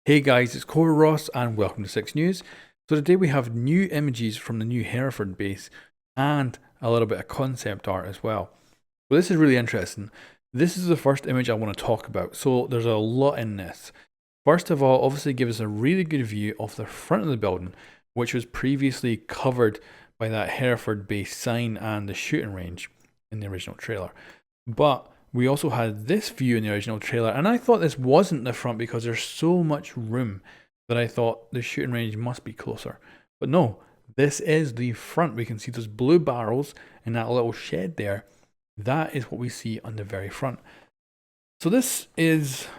Hey guys, it's Corey Ross and welcome to 6 News. So today we have new images from the new Hereford base and a little bit of concept art as well. Well, this is really interesting. This is the first image I want to talk about, so there's a lot in this. First of all, obviously give us a really good view of the front of the building, which was previously covered by that Hereford base sign and the shooting range in the original trailer. But we also had this view in the original trailer, and I thought this wasn't the front because there's so much room that I thought the shooting range must be closer. But no, this is the front. We can see those blue barrels in that little shed there. That is what we see on the very front. So this is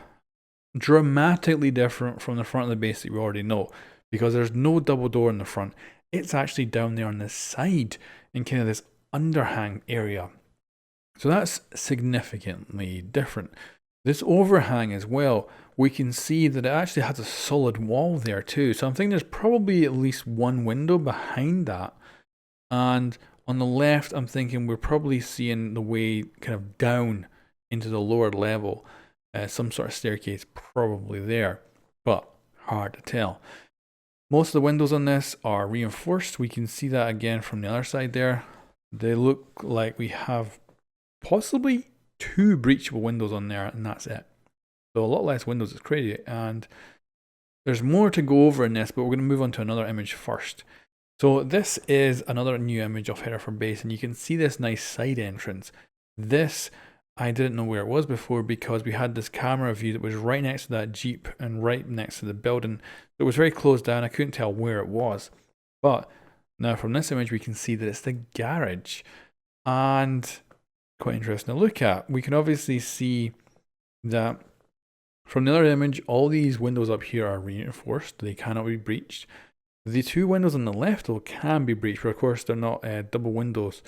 dramatically different from the front of the base that we already know, because there's no double door in the front. It's actually down there on the side in kind of this underhang area. So that's significantly different. This overhang as well, we can see that it actually has a solid wall there too. So I'm thinking there's probably at least one window behind that. And on the left, I'm thinking we're probably seeing the way kind of down into the lower level. Some sort of staircase probably there, but hard to tell. Most of the windows on this are reinforced. We can see that again from the other side there. They look like we have possibly 2 breachable windows on there, and that's it. So a lot less windows is crazy, and there's more to go over in this, but we're going to move on to another image first. So this is another new image of Hereford base, and you can see this nice side entrance. This, I didn't know where it was before because we had this camera view that was right next to that Jeep and right next to the building. It was very closed down, I couldn't tell where it was. But now from this image we can see that it's the garage, and quite interesting to look at. We can obviously see that from the other image, all these windows up here are reinforced. They cannot be breached. The 2 windows on the left though can be breached, but of course they're not double windows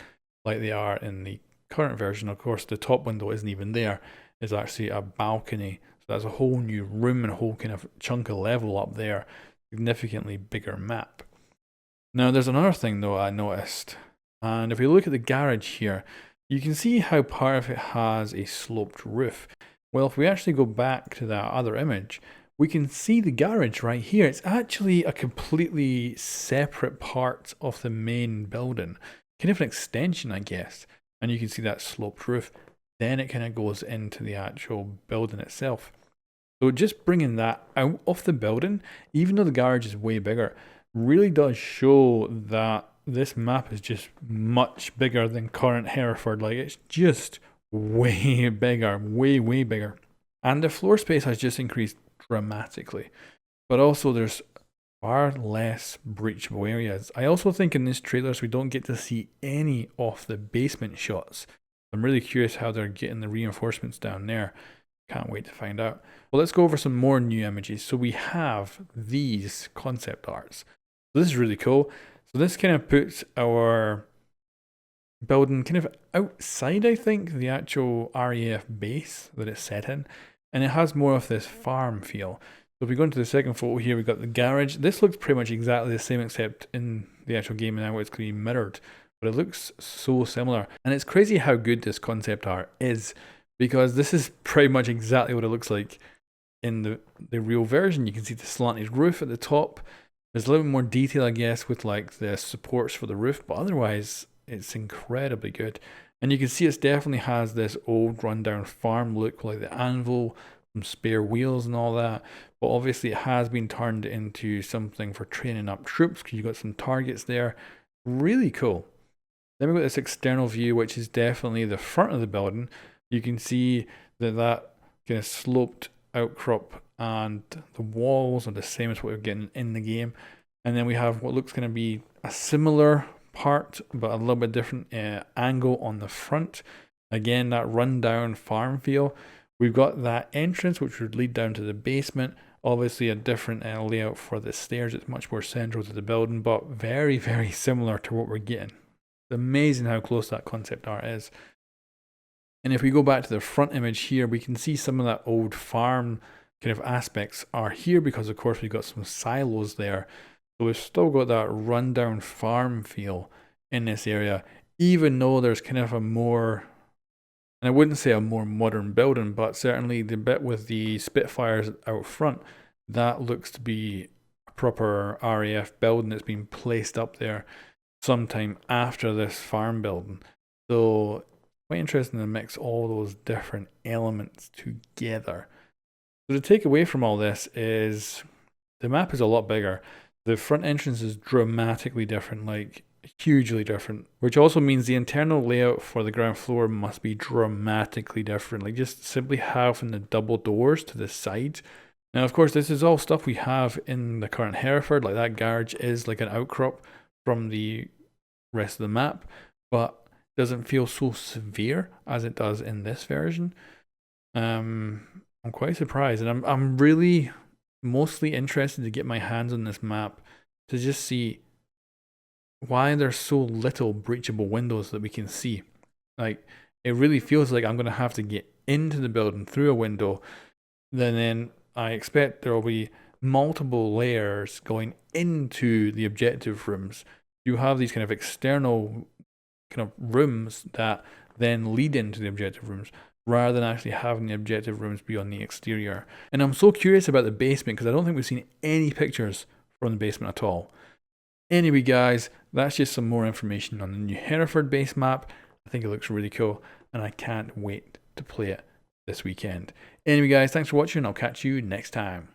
like they are in the current version. Of course, the top window isn't even there. It's actually a balcony. So that's a whole new room and a whole kind of chunk of level up there. Significantly bigger map. Now there's another thing though I noticed. And if we look at the garage here, you can see how part of it has a sloped roof. Well, if we actually go back to that other image, we can see the garage right here. It's actually a completely separate part of the main building. Kind of an extension, I guess. And you can see that sloped roof. Then it kind of goes into the actual building itself. So just bringing that out of the building, even though the garage is way bigger, really does show that this map is just much bigger than current Hereford. Like, it's just way bigger, way bigger. And the floor space has just increased dramatically. But also there's far less breachable areas. I also think in this trailers we don't get to see any of the basement shots. I'm really curious how they're getting the reinforcements down there. Can't wait to find out. Well, let's go over some more new images. So we have these concept arts. So this is really cool. So this kind of puts our building kind of outside, I think, the actual RAF base that it's set in. And it has more of this farm feel. So if we go into the second photo here, we've got the garage. This looks pretty much exactly the same except in the actual game now it's going to be mirrored. But it looks so similar. And it's crazy how good this concept art is, because this is pretty much exactly what it looks like in the real version. You can see the slanted roof at the top. There's a little bit more detail, I guess, with like the supports for the roof, but otherwise it's incredibly good. And you can see it definitely has this old rundown farm look, like the anvil, some spare wheels and all that. But obviously it has been turned into something for training up troops, because you've got some targets there. Really cool. Then we've got this external view, which is definitely the front of the building. You can see that kind of sloped outcrop, and the walls are the same as what we're getting in the game. And then we have what looks going to be a similar part, but a little bit different angle on the front. Again, that rundown farm feel. We've got that entrance, which would lead down to the basement. Obviously, a different layout for the stairs. It's much more central to the building, but very similar to what we're getting. It's amazing how close that concept art is. And if we go back to the front image here, we can see some of that old farm kind of aspects are here, because of course we've got some silos there. So we've still got that rundown farm feel in this area, even though there's kind of a more, and I wouldn't say a more modern building, but certainly the bit with the Spitfires out front that looks to be a proper RAF building that's been placed up there sometime after this farm building. So quite interesting to mix all those different elements together. So the takeaway from all this is the map is a lot bigger. The front entrance is dramatically different, like hugely different, which also means the internal layout for the ground floor must be dramatically different. Like just simply having the double doors to the side. Now, of course, this is all stuff we have in the current Hereford. Like that garage is like an outcrop from the rest of the map, but doesn't feel so severe as it does in this version. I'm quite surprised, and I'm really mostly interested to get my hands on this map to just see why there's so little breachable windows that we can see. Like it really feels like I'm gonna have to get into the building through a window. Then I expect there will be multiple layers going into the objective rooms. You have these kind of external kind of rooms that then lead into the objective rooms, rather than actually having the objective rooms be on the exterior. And I'm so curious about the basement because I don't think we've seen any pictures from the basement at all. Anyway, guys, that's just some more information on the new Hereford base map. I think it looks really cool, and I can't wait to play it this weekend. Anyway, guys, thanks for watching. I'll catch you next time.